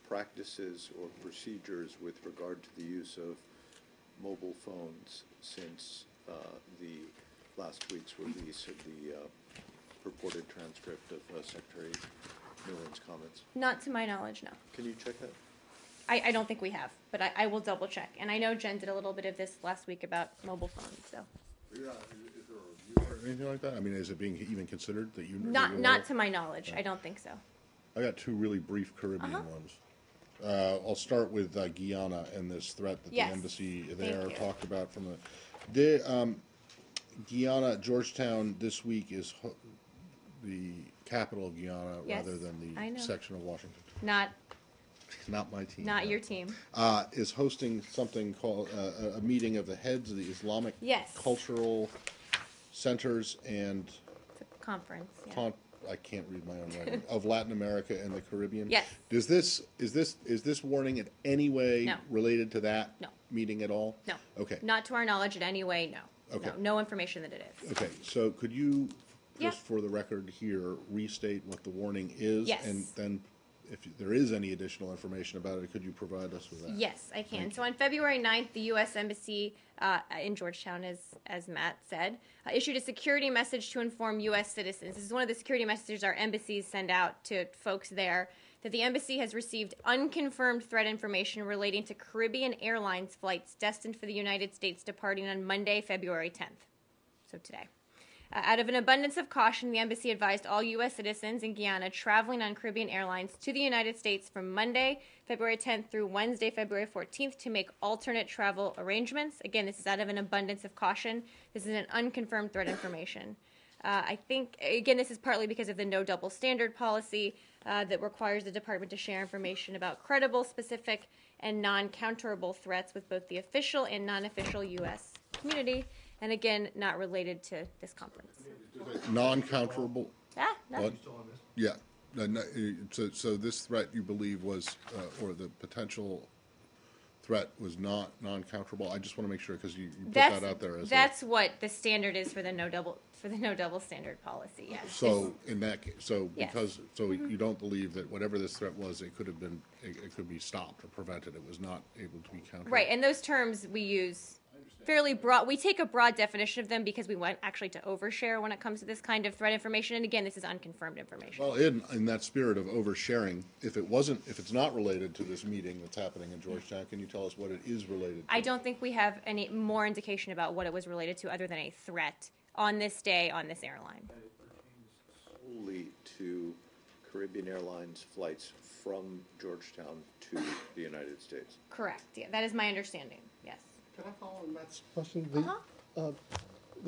practices, or procedures with regard to the use of mobile phones since the last week's release of the purported transcript of Secretary Nuland's comments? Not to my knowledge, no. Can you check that? I don't think we have, but I will double check. And I know Jen did a little bit of this last week about mobile phones, so. Yeah, is there a review or anything like that? I mean, is it being even considered that you? Not to my knowledge. I don't think so. I got two really brief Caribbean ones. I'll start with Guyana and this threat that the embassy there talked about from the Guyana, Georgetown this week is the capital of Guyana rather than the section of Washington. Not my team. Not your team. Is hosting something called a meeting of the heads of the Islamic cultural centers and it's a conference. I can't read my own writing of Latin America and the Caribbean. Yes. Is this warning in any way related to that meeting at all? No. Okay. Not to our knowledge in any way. No. Okay. No information that it is. Okay. So could you just for the record here restate what the warning is? Yes. And then if there is any additional information about it, could you provide us with that? Yes, I can. So on February 9th, the U.S. Embassy in Georgetown, as Matt said, issued a security message to inform U.S. citizens. This is one of the security messages our embassies send out to folks there, that the embassy has received unconfirmed threat information relating to Caribbean Airlines flights destined for the United States departing on Monday, February 10th. So today. Out of an abundance of caution, the embassy advised all U.S. citizens in Guyana traveling on Caribbean Airlines to the United States from Monday, February 10th through Wednesday, February 14th to make alternate travel arrangements. Again, this is out of an abundance of caution. This is an unconfirmed threat information. I think, again, this is partly because of the no double standard policy that requires the department to share information about credible, specific, and non-counterable threats with both the official and non-official U.S. community. And again, not related to this conference. Non-counterable? No. What? Yeah. So this threat you believe was, or the potential threat was not non-counterable? I just want to make sure because you put that out there as that's what the standard is for the no double standard policy. Yes. So in that case, because you don't believe that whatever this threat was, it could be stopped or prevented. It was not able to be countered. Right, and those terms we use fairly broad. We take a broad definition of them because we want actually to overshare when it comes to this kind of threat information. And again, this is unconfirmed information. Well, in that spirit of oversharing, if it's not related to this meeting that's happening in Georgetown, can you tell us what it is related to? I don't think we have any more indication about what it was related to other than a threat on this day on this airline. And it pertains solely to Caribbean Airlines flights from Georgetown to the United States. Correct. Yeah, that is my understanding. Yes. Can I follow on Matt's question? There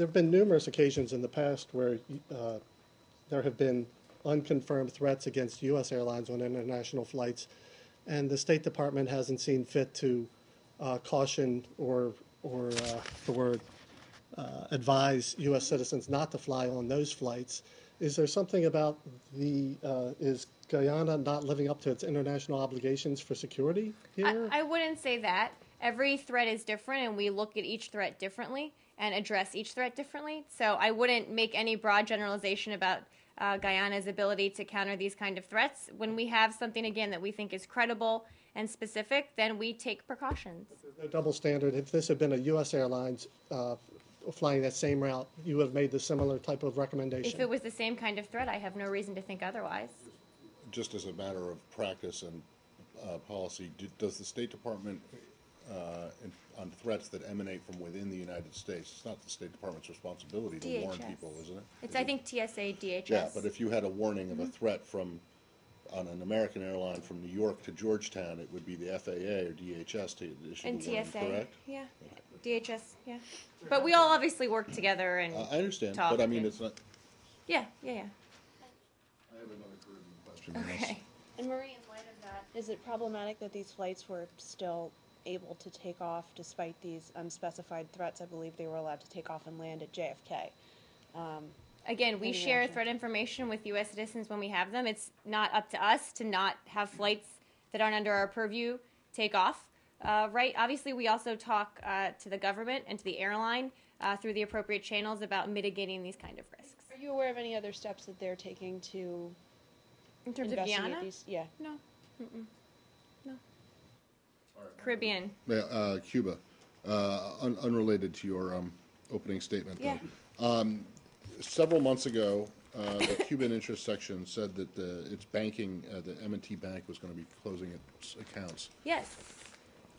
have been numerous occasions in the past where there have been unconfirmed threats against U.S. airlines on international flights, and the State Department hasn't seen fit to caution or advise U.S. citizens not to fly on those flights. Is there something about is Guyana not living up to its international obligations for security here? I wouldn't say that. Every threat is different, and we look at each threat differently and address each threat differently. So I wouldn't make any broad generalization about Guyana's ability to counter these kind of threats. When we have something, again, that we think is credible and specific, then we take precautions. There's no double standard. If this had been a U.S. Airlines flying that same route, you would have made the similar type of recommendation. If it was the same kind of threat, I have no reason to think otherwise. Just as a matter of practice and policy, does the State Department, on threats that emanate from within the United States, it's not the State Department's responsibility to warn people, isn't it? It's, I think, TSA, DHS. Yeah, but if you had a warning of a threat on an American airline from New York to Georgetown, it would be the FAA or DHS to issue And the warning, TSA, correct? yeah. DHS, yeah. But we all obviously work together and I understand, talk but I mean, and- it's not. Yeah. I have another Caribbean question. Okay. And Marie, in light of that, is it problematic that these flights were still able to take off despite these unspecified threats? I believe they were allowed to take off and land at JFK. Again, we Any share reaction? threat information with U.S. citizens when we have them. It's not up to us to not have flights that aren't under our purview take off. Right? Obviously, we also talk to the government and to the airline through the appropriate channels about mitigating these kind of risks. Are you aware of any other steps that they're taking to In terms of investigate Guyana? these? Yeah. No. Mm-mm. No. Caribbean. Cuba, unrelated to your opening statement. Yeah. Though. Several months ago, the Cuban interest section said that its banking, the M&T Bank, was going to be closing its accounts. Yes.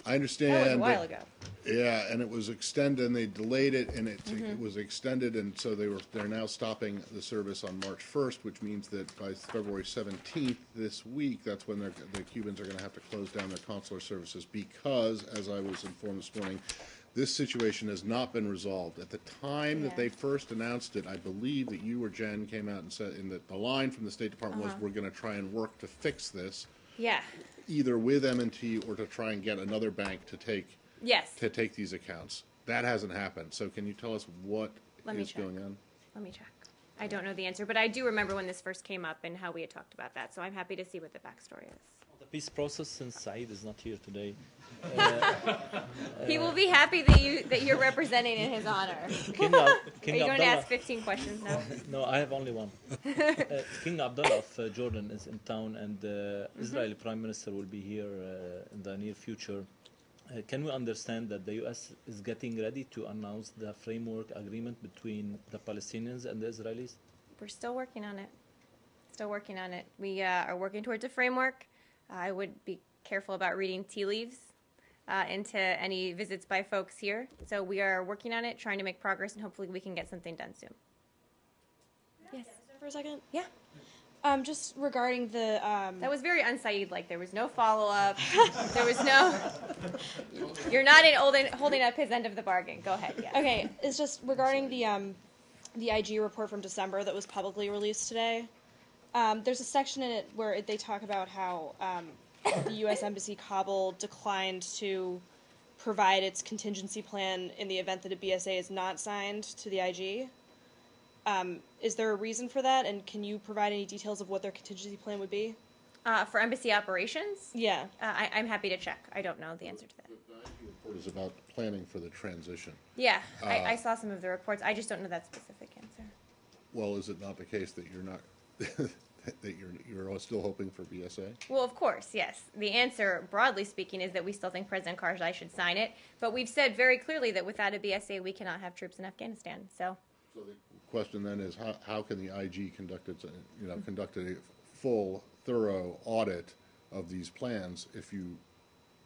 I understand. That was a while ago. Yeah, and it was extended, and they delayed it, and it was extended, and so they're now stopping the service on March 1st, which means that by February 17th this week, that's when the Cubans are going to have to close down their consular services because, as I was informed this morning, this situation has not been resolved. At the time that they first announced it, I believe that you or Jen came out and said, the line from the State Department was, we're going to try and work to fix this. Yeah. Either with M&T or to try and get another bank to take these accounts. That hasn't happened. So can you tell us what is going on? Let me check. I don't know the answer, but I do remember when this first came up and how we had talked about that. So I'm happy to see what the backstory is. The peace process, since Saeed is not here today. He will be happy that you're representing in his honor. King Are you going to Abdullah- ask 15 questions now? No, I have only one. King Abdullah of Jordan is in town, and Israeli Prime Minister will be here in the near future. Can we understand that the U.S. is getting ready to announce the framework agreement between the Palestinians and the Israelis? We're still working on it. We are working towards a framework. I would be careful about reading tea leaves into any visits by folks here. So we are working on it, trying to make progress, and hopefully we can get something done soon. Yes. For a second? Yeah. Just regarding the... That was very un-Saeed-like. There was no follow-up. There was no... You're not holding up his end of the bargain. Go ahead. Yeah. Okay, it's just regarding the IG report from December that was publicly released today. There's a section in it where they talk about how the U.S. Embassy Kabul declined to provide its contingency plan in the event that a BSA is not signed to the IG. Is there a reason for that, and can you provide any details of what their contingency plan would be? For embassy operations? Yeah. I'm happy to check. I don't know the answer to that. The IG report is about planning for the transition. Yeah, I saw some of the reports. I just don't know that specific answer. Well, is it not the case that you're not that you're still hoping for BSA? Well, of course, yes. The answer, broadly speaking, is that we still think President Karzai should sign it. But we've said very clearly that without a BSA, we cannot have troops in Afghanistan. So the question then is, how can the IG conduct a full, thorough audit of these plans if you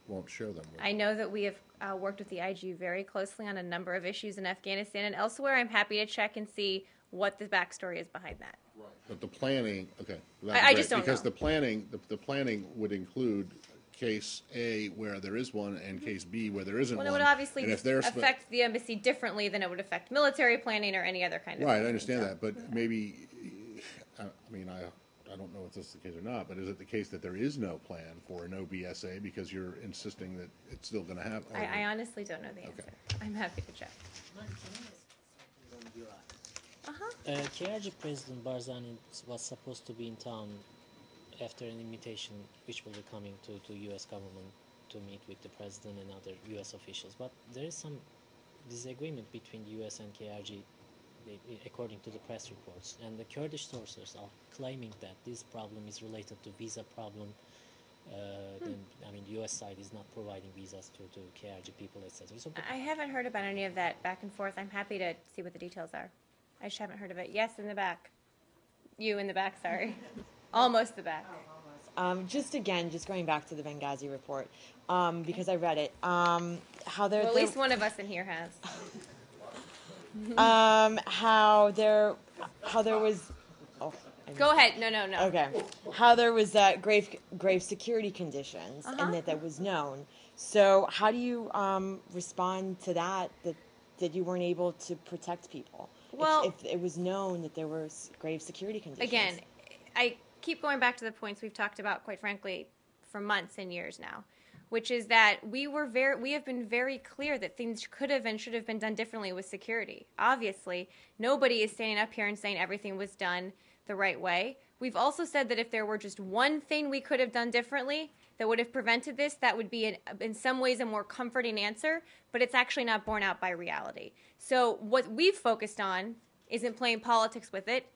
won't share them with I know that we have worked with the IG very closely on a number of issues in Afghanistan and elsewhere. I'm happy to check and see what the backstory is behind that. Right. But the planning, okay. I just don't because know. the planning would include case A where there is one and case B where there isn't Well, one. it would obviously And if they're affect the embassy differently than it would affect military planning or any other kind of Right, planning. I understand that, but maybe, I mean, I don't know if this is the case or not, but is it the case that there is no plan for an OBSA because you're insisting that it's still going to happen? I honestly don't know the answer. I'm happy to check. KRG President Barzani was supposed to be in town after an invitation which will be coming to U.S. government to meet with the president and other U.S. officials. But there is some disagreement between U.S. and KRG, according to the press reports. And the Kurdish sources are claiming that this problem is related to visa problem. The U.S. side is not providing visas to KRG people, etc. So, I haven't heard about any of that back and forth. I'm happy to see what the details are. I just haven't heard of it. Yes, in the back. You in the back, sorry. Almost the back. Just going back to the Benghazi report, because I read it. How there, well, at least one of us in here has. How there was. Oh, go ahead. No. Okay. How there was grave security conditions, and that was known. So how do you respond to that you weren't able to protect people? Well, if it was known that there were grave security conditions. Again, I keep going back to the points we've talked about, quite frankly, for months and years now, which is that we have been very clear that things could have and should have been done differently with security. Obviously, nobody is standing up here and saying everything was done the right way. We've also said that if there were just one thing we could have done differently that would have prevented this, that would be in some ways a more comforting answer, but it's actually not borne out by reality. So what we've focused on isn't playing politics with it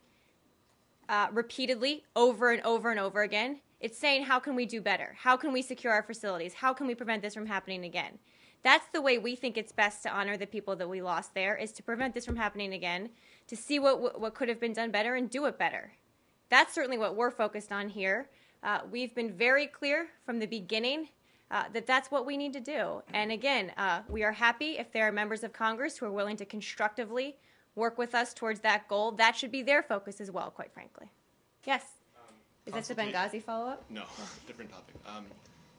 repeatedly over and over and over again. It's saying, how can we do better? How can we secure our facilities? How can we prevent this from happening again? That's the way we think it's best to honor the people that we lost there, is to prevent this from happening again, to see what could have been done better and do it better. That's certainly what we're focused on here. We've been very clear from the beginning that that's what we need to do. And again, we are happy if there are members of Congress who are willing to constructively work with us towards that goal. That should be their focus as well, quite frankly. Yes? Is that the Benghazi follow-up? No, different topic.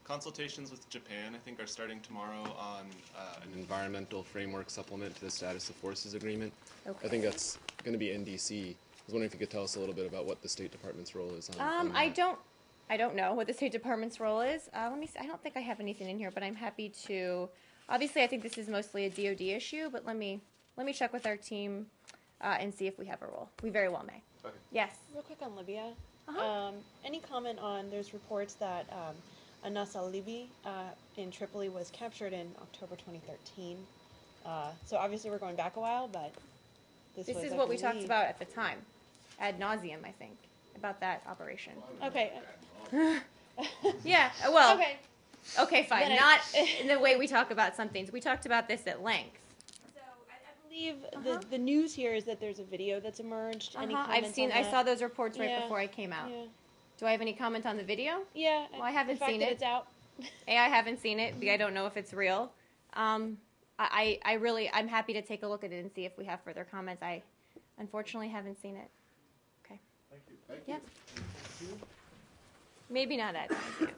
Consultations with Japan, I think, are starting tomorrow on an environmental framework supplement to the Status of Forces Agreement. Okay. I think that's going to be in D.C. I was wondering if you could tell us a little bit about what the State Department's role is on that. I don't know what the State Department's role is. Let me see. I don't think I have anything in here, but I'm happy to. Obviously, I think this is mostly a DoD issue, but let me check with our team and see if we have a role. We very well may. Okay. Yes. Real quick on Libya. Any comment on? There's reports that Anas al-Libi in Tripoli was captured in October 2013. So obviously we're going back a while, but this is what we talked about at the time, ad nauseum, I think, about that operation. Okay. Yeah. Well. Okay. Fine. Then Not in the way we talk about some things. We talked about this at length. So I believe the news here is that there's a video that's emerged. Any comments on that? I saw those reports right before I came out. Yeah. Do I have any comment on the video? Yeah. Well, I haven't seen it. It's out. I haven't seen it. I don't know if it's real. I'm happy to take a look at it and see if we have further comments. I unfortunately haven't seen it. Okay. Thank you. Thank you. Yep. Maybe not at nauseam.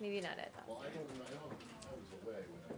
Maybe not at nauseam. Well, I was away when